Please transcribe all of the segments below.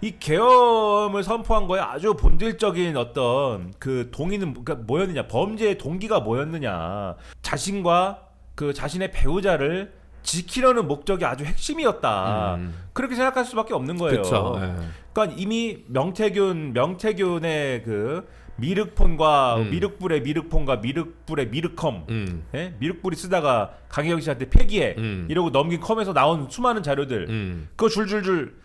이 계엄을 선포한 거에 아주 본질적인 어떤 그 동의는 그러니까 뭐였느냐, 범죄의 동기가 뭐였느냐, 자신과 그 자신의 배우자를 지키려는 목적이 아주 핵심이었다. 그렇게 생각할 수밖에 없는 거예요. 그쵸. 그러니까 이미 명태균의 그 미륵폰과 미륵불의 미륵폰과 미륵불의 미륵컴, 예? 미륵불이 쓰다가 강혜경 씨한테 폐기해 이러고 넘긴 컴에서 나온 수많은 자료들, 그거 줄줄줄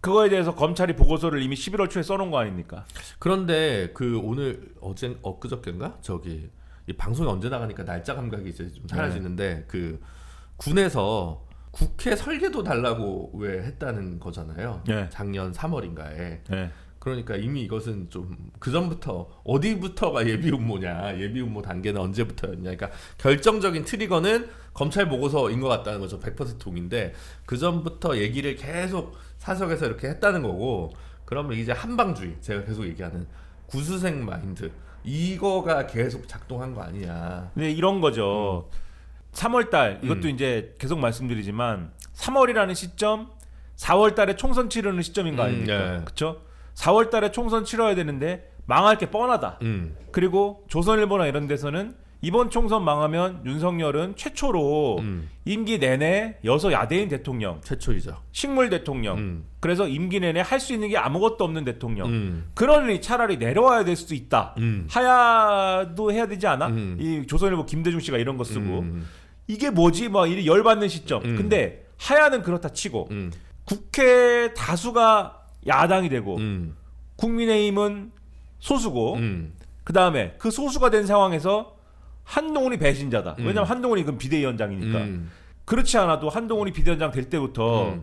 그거에 대해서 검찰이 보고서를 이미 11월 초에 써놓은 거 아닙니까? 그런데 그 오늘 엊그저께인가 저기 이 방송이 언제 나가니까 날짜 감각이 이제 좀 사라지는데 그 군에서 국회 설계도 달라고 왜 했다는 거잖아요. 네. 작년 3월인가에. 네. 그러니까 이미 이것은 좀 그 전부터 어디부터가 예비 음모냐, 예비 음모 단계는 언제부터였냐. 그러니까 결정적인 트리거는 검찰 보고서인 것 같다는 거죠. 100% 동인데 그 전부터 얘기를 계속 사석에서 이렇게 했다는 거고. 그러면 이제 한방주의, 제가 계속 얘기하는 구수생 마인드, 이거가 계속 작동한 거 아니냐. 근데 이런 거죠. 3월달 이것도 이제 계속 말씀드리지만 3월이라는 시점, 4월달에 총선 치르는 시점인 거 아닙니까? 그렇죠? 4월달에 총선 치러야 되는데 망할 게 뻔하다. 그리고 조선일보나 이런 데서는 이번 총선 망하면 윤석열은 최초로 임기 내내 여소야대인 대통령, 최초이죠. 식물 대통령, 그래서 임기 내내 할 수 있는 게 아무것도 없는 대통령, 그러니 차라리 내려와야 될 수도 있다. 하야도 해야 되지 않아? 이 조선일보 김대중 씨가 이런 거 쓰고 이게 뭐지? 막 이리 열받는 시점. 근데 하야는 그렇다 치고 국회 다수가 야당이 되고 국민의힘은 소수고 그 다음에 그 소수가 된 상황에서 한동훈이 배신자다. 왜냐면 한동훈이 그럼 비대위원장이니까. 그렇지 않아도 한동훈이 비대위원장 될 때부터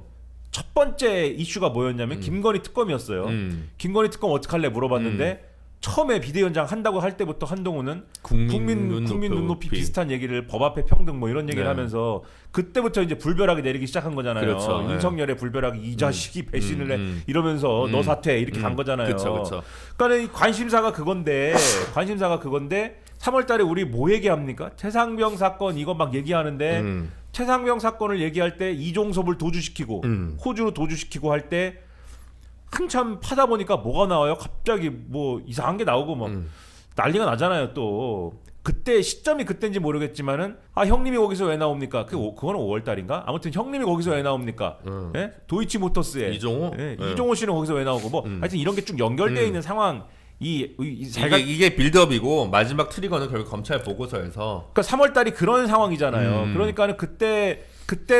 첫 번째 이슈가 뭐였냐면 김건희 특검이었어요. 김건희 특검 어떡할래 물어봤는데 처음에 비대위원장 한다고 할 때부터 한동훈은 국민 눈높이 비슷한 얘기를 법 앞에 평등 뭐 이런 얘기를 하면서 그때부터 이제 불벼락이 내리기 시작한 거잖아요. 그렇죠. 윤석열의 불벼락이 이 자식이 배신을 해 이러면서 너 사퇴 이렇게 간 거잖아요. 그렇죠. 그러니까 관심사가 그건데 3월달에 우리 뭐 얘기합니까? 최상병 사건 이거 막 얘기하는데 최상병 사건을 얘기할 때 이종섭을 도주시키고 호주로 도주시키고 할 때 한참 파다 보니까 뭐가 나와요? 갑자기 뭐 이상한 게 나오고 막 난리가 나잖아요. 또 그때 시점이 그때인지 모르겠지만은 아 형님이 거기서 왜 나옵니까? 그거는 5월달인가? 아무튼 형님이 거기서 왜 나옵니까? 예? 도이치모터스에 이종호? 예? 이종호 씨는 거기서 왜 나오고 뭐 하여튼 이런 게 쭉 연결되어 있는 상황. 이게 빌드업이고 마지막 트리거는 결국 검찰 보고서에서. 그러니까 3월달이 그런 상황이잖아요. 그러니까는 그때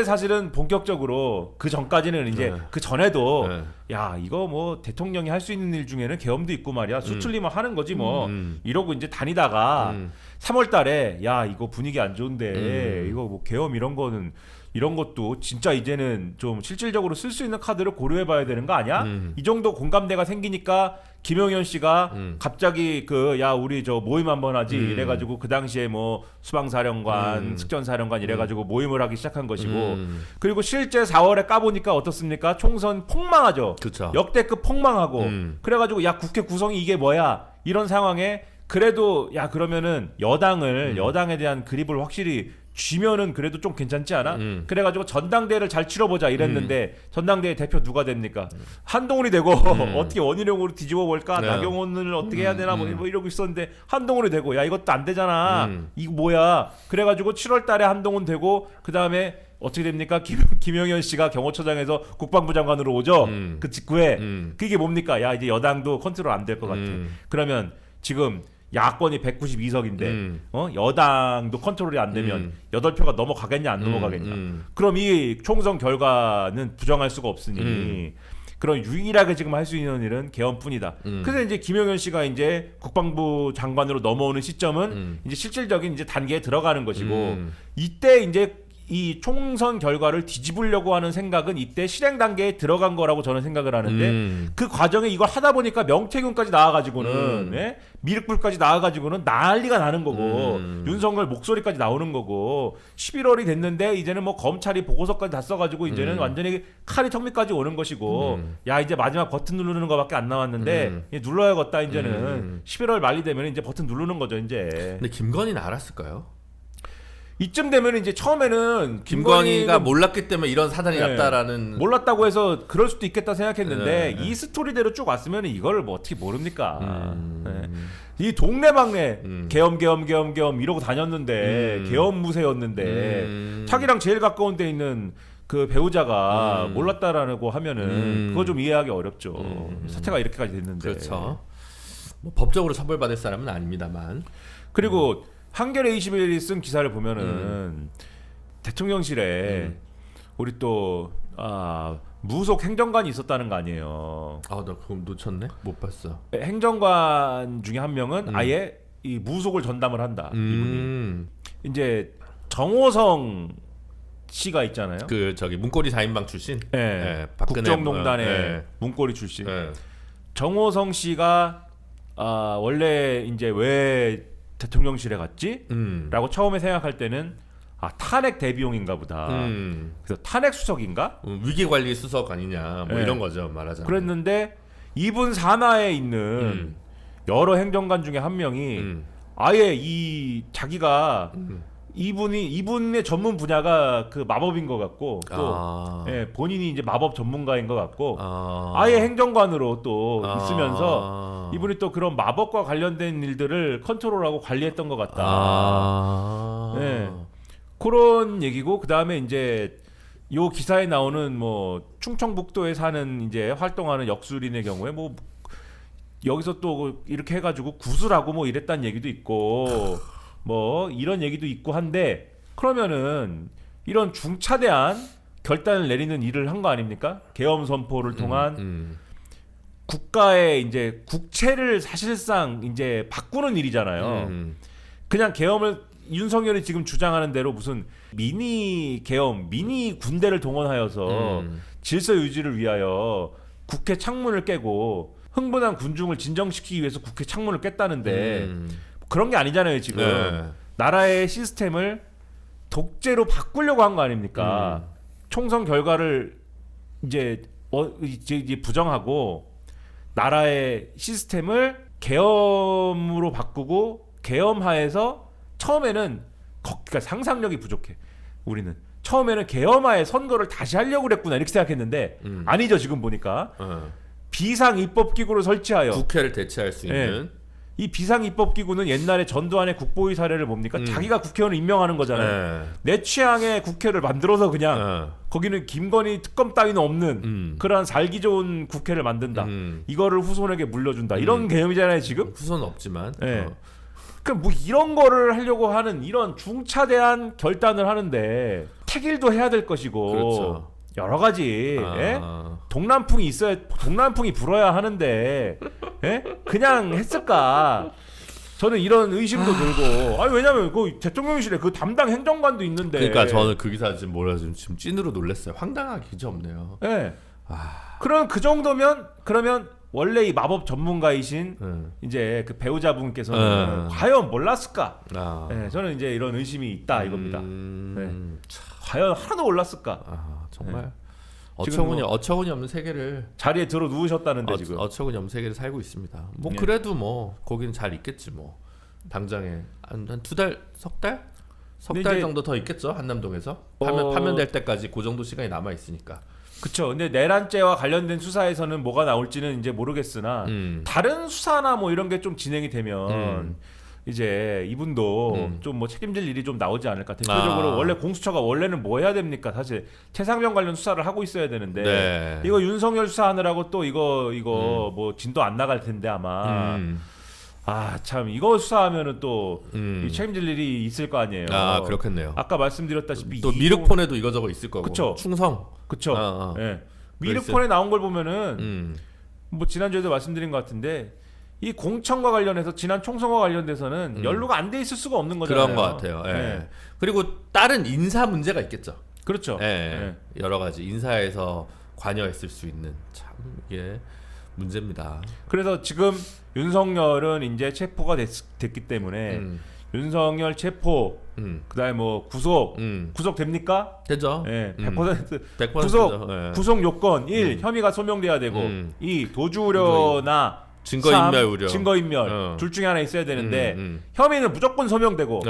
사실은 본격적으로 그 전까지는 이제 그 전에도 야 이거 뭐 대통령이 할 수 있는 일 중에는 계엄도 있고 말이야 수틀리면 하는 거지 뭐 이러고 이제 다니다가 3월달에 야 이거 분위기 안 좋은데 이거 뭐 계엄 이런 것도 진짜 이제는 좀 실질적으로 쓸 수 있는 카드를 고려해봐야 되는 거 아니야? 이 정도 공감대가 생기니까 김용현 씨가 갑자기 야 우리 저 모임 한번 하지 이래가지고 그 당시에 뭐 수방사령관, 특전사령관 이래가지고 모임을 하기 시작한 것이고 그리고 실제 4월에 까보니까 어떻습니까? 총선 폭망하죠. 그쵸. 역대급 폭망하고 그래가지고 야 국회 구성이 이게 뭐야? 이런 상황에 그래도 야 그러면은 여당에 대한 그립을 확실히 쥐면은 그래도 좀 괜찮지 않아? 그래가지고 전당대회를 잘 치러보자 이랬는데 전당대회 대표 누가 됩니까? 한동훈이 되고 어떻게 원희룡으로 뒤집어 볼까? 나경원을 어떻게 해야 되나 뭐 이러고 있었는데 한동훈이 되고 야 이것도 안 되잖아. 이거 뭐야? 그래가지고 7월달에 한동훈 되고 그 다음에 어떻게 됩니까? 김영현 씨가 경호처장에서 국방부 장관으로 오죠. 그 직후에 그게 뭡니까? 야 이제 여당도 컨트롤 안 될 것 같아. 그러면 지금 야권이 192석인데 여당도 컨트롤이 안 되면 8표가 넘어가겠냐 안 넘어가겠냐. 그럼 이 총선 결과는 부정할 수가 없으니 그런 유일하게 지금 할 수 있는 일은 개헌뿐이다. 그래서 이제 김용현 씨가 이제 국방부 장관으로 넘어오는 시점은 이제 실질적인 이제 단계에 들어가는 것이고 이때 이제 이 총선 결과를 뒤집으려고 하는 생각은 이때 실행 단계에 들어간 거라고 저는 생각을 하는데 그 과정에 이걸 하다 보니까 명태균까지 나와가지고는 예? 미륵불까지 나와가지고는 난리가 나는 거고 윤석열 목소리까지 나오는 거고 11월이 됐는데 이제는 뭐 검찰이 보고서까지 다 써가지고 이제는 완전히 칼이 턱밑까지 오는 것이고 야 이제 마지막 버튼 누르는 거밖에 안 남았는데 눌러야겠다 이제는 11월 말이 되면 이제 버튼 누르는 거죠 이제. 근데 김건희는 알았을까요? 이쯤 되면 이제 처음에는 김건희가 몰랐기 때문에 이런 사단이 네. 났다라는 몰랐다고 해서 그럴 수도 있겠다 생각했는데 네. 이 스토리대로 쭉 왔으면 이걸 뭐 어떻게 모릅니까? 네. 이 동네방네 계엄 이러고 다녔는데 계엄무새였는데 자기랑 제일 가까운 데 있는 그 배우자가 몰랐다라고 하면은 그거 좀 이해하기 어렵죠. 사태가 이렇게까지 됐는데. 그렇죠. 뭐 법적으로 처벌받을 사람은 아닙니다만. 그리고 한겨레 21이 쓴 기사를 보면은 대통령실에 우리 또 무속 행정관이 있었다는 거 아니에요. 나 그거 놓쳤네. 못 봤어. 행정관 중에 한 명은 아예 이 무속을 전담을 한다. 이분이 이제 정호성 씨가 있잖아요. 그 저기 문고리 4인방 출신. 네. 박근혜 국정농단의 네. 문고리 출신. 네. 정호성 씨가 원래 이제 왜 대통령실에 갔지? 라고 처음에 생각할 때는 탄핵 대비용인가 보다. 그래서 탄핵 수석인가? 위기관리 수석 아니냐 뭐 네. 이런 거죠 말하자면. 그랬는데 이분 산하에 있는 여러 행정관 중에 한 명이 아예 이 자기가 이분의 전문 분야가 그 마법인 것 같고 또 본인이 이제 마법 전문가인 것 같고 아예 행정관으로 또 있으면서 이분이 또 그런 마법과 관련된 일들을 컨트롤하고 관리했던 것 같다. 네. 그런 얘기고 그 다음에 이제 요 기사에 나오는 뭐 충청북도에 사는 이제 활동하는 역술인의 경우에 뭐 여기서 또 이렇게 해가지고 구술하고 뭐 이랬다는 얘기도 있고 뭐 이런 얘기도 있고 한데 그러면은 이런 중차대한 결단을 내리는 일을 한 거 아닙니까? 계엄 선포를 통한 국가의 이제 국채를 사실상 이제 바꾸는 일이잖아요. 그냥 계엄을 윤석열이 지금 주장하는 대로 무슨 미니 계엄, 미니 군대를 동원하여서 질서 유지를 위하여 국회 창문을 깨고 흥분한 군중을 진정시키기 위해서 국회 창문을 깼다는데 그런 게 아니잖아요 지금. 네. 나라의 시스템을 독재로 바꾸려고 한 거 아닙니까? 총선 결과를 이제 부정하고 나라의 시스템을 계엄으로 바꾸고 계엄하에서 처음에는 그러니까 상상력이 부족해. 우리는 처음에는 계엄하에 선거를 다시 하려고 그랬구나 이렇게 생각했는데 아니죠 지금 보니까 비상 입법 기구를 설치하여 국회를 대체할 수 있는 이 비상 입법 기구는 옛날에 전두환의 국보위 사례를 뭡니까? 자기가 국회의원을 임명하는 거잖아요. 내 취향의 국회를 만들어서 그냥 거기는 김건희 특검 따위는 없는 그러한 살기 좋은 국회를 만든다. 이거를 후손에게 물려준다. 이런 개념이잖아요 지금. 후손은 없지만. 그러니까 뭐 이런 거를 하려고 하는 이런 중차대한 결단을 하는데 택일도 해야 될 것이고 그렇죠. 여러 가지 동남풍이 있어야 동남풍이 불어야 하는데 그냥 했을까? 저는 이런 의심도 들고 왜냐면 그 대통령실에 그 담당 행정관도 있는데 그러니까 저는 그 기사 지금 지금 찐으로 놀랐어요. 황당하기 그지 없네요. 그럼 그 정도면 그러면 원래 이 마법 전문가이신 이제 그 배우자분께서는 과연 몰랐을까? 저는 이제 이런 의심이 있다 이겁니다. 과연 하나도 몰랐을까? 정말 지금 어처구니 없는 세계를 자리에 들어 누우셨다는데 지금 어처구니 없는 세계를 살고 있습니다. 뭐 네. 그래도 뭐 거기는 잘 있겠지 뭐. 당장에 한 2달, 석 달? 석 달 정도 더 있겠죠 한남동에서 파면될 때까지 그 정도 시간이 남아 있으니까. 그렇죠. 근데 내란죄와 관련된 수사에서는 뭐가 나올지는 이제 모르겠으나 다른 수사나 뭐 이런 게 좀 진행이 되면 이제 이분도 좀 뭐 책임질 일이 좀 나오지 않을까. 대표적으로 원래 공수처가 원래는 뭐 해야 됩니까? 사실 최상병 관련 수사를 하고 있어야 되는데 이거 윤석열 수사하느라고 또 이거 뭐 진도 안 나갈 텐데 아마. 참 이거 수사하면은 또 책임질 일이 있을 거 아니에요. 그렇겠네요. 아까 말씀드렸다시피 또 미륵폰에도 이거저거 있을 거고. 그쵸. 충성. 그렇죠. 미륵폰에 나온 걸 보면은 뭐 지난주에도 말씀드린 것 같은데 이 공천과 관련해서 지난 총선과 관련돼서는 연루가 안 돼 있을 수가 없는 거잖아요. 그런 것 같아요. 그리고 다른 인사 문제가 있겠죠. 그렇죠. 여러 가지 인사에서 관여했을 수 있는 참 이게 문제입니다. 그래서 지금 윤석열은 이제 체포가 됐기 때문에 윤석열 체포, 그다음에 뭐 구속 됩니까? 되죠. 100% 100% 구속 요건 1 혐의가 소명돼야 되고 2 도주 우려나 증거인멸 우려, 증거인멸 둘 중에 하나 있어야 되는데 혐의는 무조건 소명되고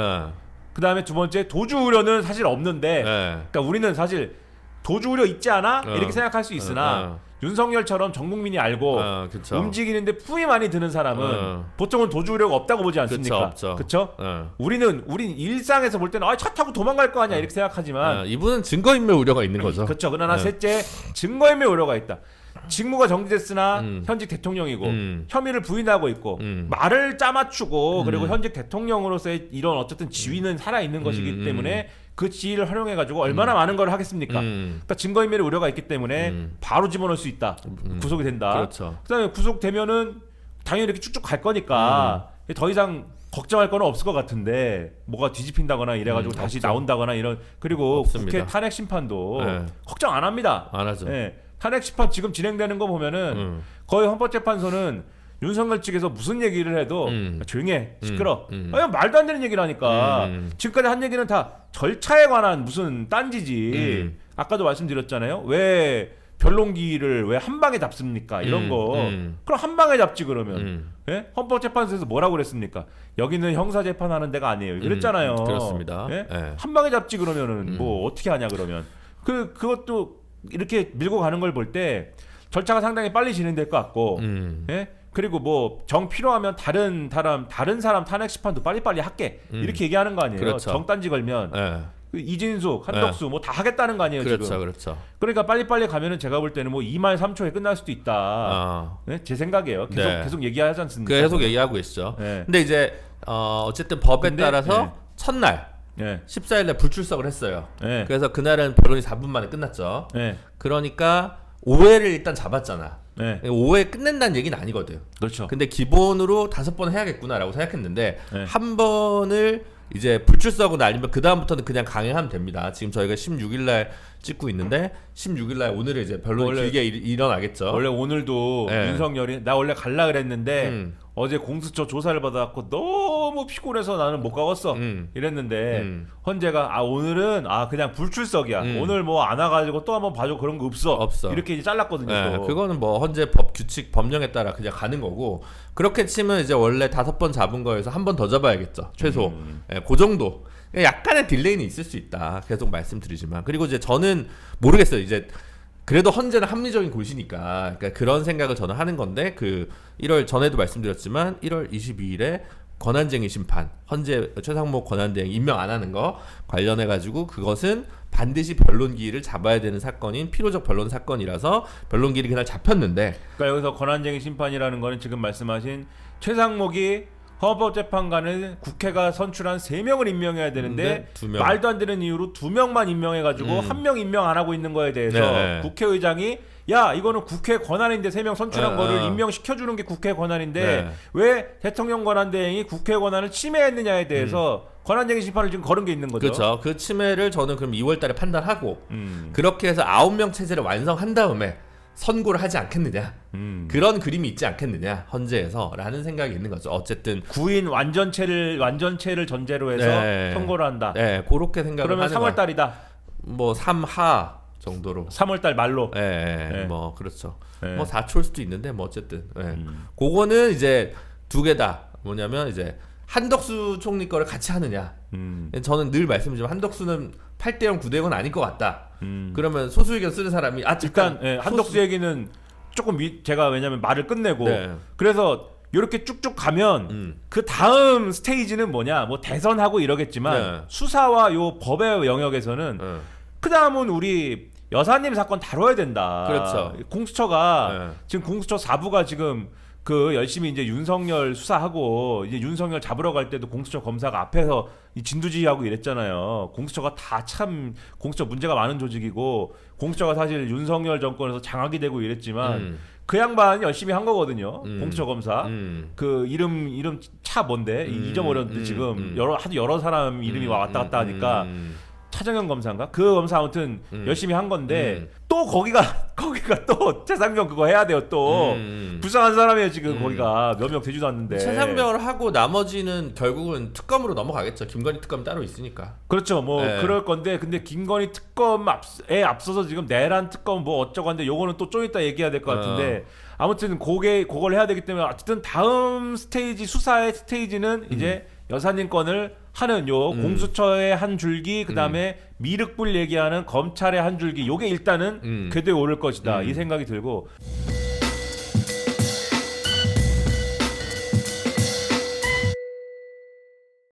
그다음에 두 번째 도주 우려는 사실 없는데 네. 그러니까 우리는 사실 도주 우려 있지 않아? 이렇게 생각할 수 있으나 윤석열처럼 전 국민이 알고 그쵸. 움직이는데 품이 많이 드는 사람은 보통은 도주 우려가 없다고 보지 않습니까? 그렇죠? 우린 일상에서 볼 때는 차 타고 도망갈 거 아니야 이렇게 생각하지만 이분은 증거인멸 우려가 있는 거죠. 그렇죠. 그러나 셋째 증거인멸 우려가 있다. 직무가 정지됐으나 현직 대통령이고 혐의를 부인하고 있고 말을 짜맞추고 그리고 현직 대통령으로서의 이런 어쨌든 지위는 살아있는 것이기 때문에 그 지위를 활용해가지고 얼마나 많은 걸 하겠습니까? 그러니까 증거인멸의 우려가 있기 때문에 바로 집어넣을 수 있다. 구속이 된다. 그렇죠. 그다음에 구속되면은 당연히 이렇게 쭉쭉 갈 거니까 더 이상 걱정할 거는 없을 것 같은데 뭐가 뒤집힌다거나 이래가지고 다시 없죠. 나온다거나 이런 그리고 없습니다. 국회 탄핵 심판도 걱정 안 합니다. 안 하죠. 네. 탄핵 심판 지금 진행되는 거 보면은 거의 헌법재판소는 윤석열 측에서 무슨 얘기를 해도 조용히 해 시끄러. 아니, 말도 안 되는 얘기를 하니까 지금까지 한 얘기는 다 절차에 관한 무슨 딴지지. 아까도 말씀드렸잖아요. 왜 변론기를 왜 한 방에 잡습니까? 이런 거. 그럼 한 방에 잡지 그러면. 예? 헌법재판소에서 뭐라고 그랬습니까? 여기는 형사재판하는 데가 아니에요. 그랬잖아요. 그렇습니다. 예? 네. 한 방에 잡지 그러면은 뭐 어떻게 하냐 그러면. 그것도 이렇게 밀고 가는 걸 볼 때 절차가 상당히 빨리 진행될 것 같고. 예? 그리고 뭐 정 필요하면 다른 사람 탄핵 심판도 빨리빨리 할게 이렇게 얘기하는 거 아니에요. 그렇죠. 정단지 걸면 그 이진숙, 한덕수 뭐 다 하겠다는 거 아니에요. 그렇죠, 지금. 그렇죠. 그러니까 빨리빨리 가면은 제가 볼 때는 뭐 2말 3초에 끝날 수도 있다. 네? 제 생각이에요. 계속 얘기하지 않습니까? 계속 얘기하고 있죠. 네. 근데 이제 어쨌든 법에 따라서 첫날 네. 14일날 불출석을 했어요. 네. 그래서 그날은 변론이 4분 만에 끝났죠. 네. 그러니까 5회를 일단 잡았잖아. 네. 5회 끝낸다는 얘기는 아니거든. 그렇죠. 근데 기본으로 5번 해야겠구나라고 생각했는데 네. 한 번을 이제 불출석은 아니면 그 다음부터는 그냥 강행하면 됩니다. 지금 저희가 16일날 찍고 있는데 16일날 오늘 이제 변론이 길게 일어나겠죠. 원래 오늘도 네. 윤석열이 나 원래 갈라 그랬는데 어제 공수처 조사를 받아갖고 너무 피곤해서 나는 못 가겠어 이랬는데 헌재가 오늘은 그냥 불출석이야. 오늘 뭐 안 와가지고 또 한번 봐줘 그런 거 없어. 이렇게 이제 잘랐거든요. 네, 또. 그거는 뭐 헌재 법 규칙 법령에 따라 그냥 가는 거고 그렇게 치면 이제 원래 5번 잡은 거에서 한 번 더 잡아야겠죠. 최소. 네, 그 정도. 약간의 딜레이는 있을 수 있다. 계속 말씀드리지만 그리고 이제 저는 모르겠어요. 이제 그래도 헌재는 합리적인 곳이니까 그러니까 그런 생각을 저는 하는 건데 그 1월 전에도 말씀드렸지만 1월 22일에 권한쟁의 심판 헌재 최상목 권한대행 임명 안 하는 거 관련해 가지고 그것은 반드시 변론기일을 잡아야 되는 사건인 필요적 변론 사건이라서 변론기일이 그날 잡혔는데 그러니까 여기서 권한쟁의 심판이라는 거는 지금 말씀하신 최상목이 헌법재판관을 국회가 선출한 3명을 임명해야 되는데 2명. 말도 안 되는 이유로 2명만 임명해가지고 1명 임명 안 하고 있는 거에 대해서 네. 국회의장이 야 이거는 국회 권한인데 3명 선출한 거를 임명시켜주는 게 국회 권한인데 왜 대통령 권한대행이 국회 권한을 침해했느냐에 대해서 권한쟁의 심판을 지금 걸은 게 있는 거죠. 그렇죠. 그 침해를 저는 그럼 2월달에 판단하고 그렇게 해서 9명 체제를 완성한 다음에 선고를 하지 않겠느냐 그런 그림이 있지 않겠느냐 헌재에서라는 생각이 있는 거죠. 어쨌든 구인 완전체를 전제로 해서 선고를 한다. 네, 그렇게 생각을 그러면 하는 3월 달이다. 뭐 3하 정도로 3월 달 말로. 네. 뭐 그렇죠. 네. 뭐 4초일 수도 있는데 뭐 어쨌든 그거는 이제 두 개 다 뭐냐면 이제 한덕수 총리 거를 같이 하느냐. 저는 늘 말씀드리지만 한덕수는 8대0 9대0은 아닐 것 같다. 그러면 소수 의견 쓰는 사람이 일단 한덕수 얘기는 조금 제가 왜냐면 말을 끝내고 그래서 이렇게 쭉쭉 가면 그 다음 스테이지는 뭐냐 뭐 대선하고 이러겠지만 수사와 요 법의 영역에서는 그 다음은 우리 여사님 사건 다뤄야 된다. 그렇죠. 공수처가 지금 공수처 4부가 지금 그 열심히 이제 윤석열 수사하고 이제 윤석열 잡으러 갈 때도 공수처 검사가 앞에서 이 진두지휘하고 이랬잖아요. 공수처가 다 참 공수처 문제가 많은 조직이고 공수처가 사실 윤석열 정권에서 장악이 되고 이랬지만 그 양반 열심히 한 거거든요. 공수처 검사. 그 이름 차 뭔데 잊어버렸는데 지금 여러 사람 이름이 왔다 갔다 하니까. 차정현 검사인가? 그 검사 아무튼 열심히 한 건데 또 거기가 또 최상병 그거 해야 돼요 또 불쌍한 사람이에요 지금 거기가 몇 명 되지도 않는데 최상병을 하고 나머지는 결국은 특검으로 넘어가겠죠. 김건희 특검 따로 있으니까. 그렇죠 뭐 그럴 건데 근데 김건희 특검에 앞서서 지금 내란 특검 뭐 어쩌고 한데 요거는 또 좀 이따 얘기해야 될 것 같은데 아무튼 그걸 해야 되기 때문에 어쨌든 다음 스테이지 수사의 스테이지는 이제 여사님 건을 하는 요 공수처의 한 줄기 그다음에 미륵불 얘기하는 검찰의 한 줄기 요게 일단은 궤도에 오를 것이다 이 생각이 들고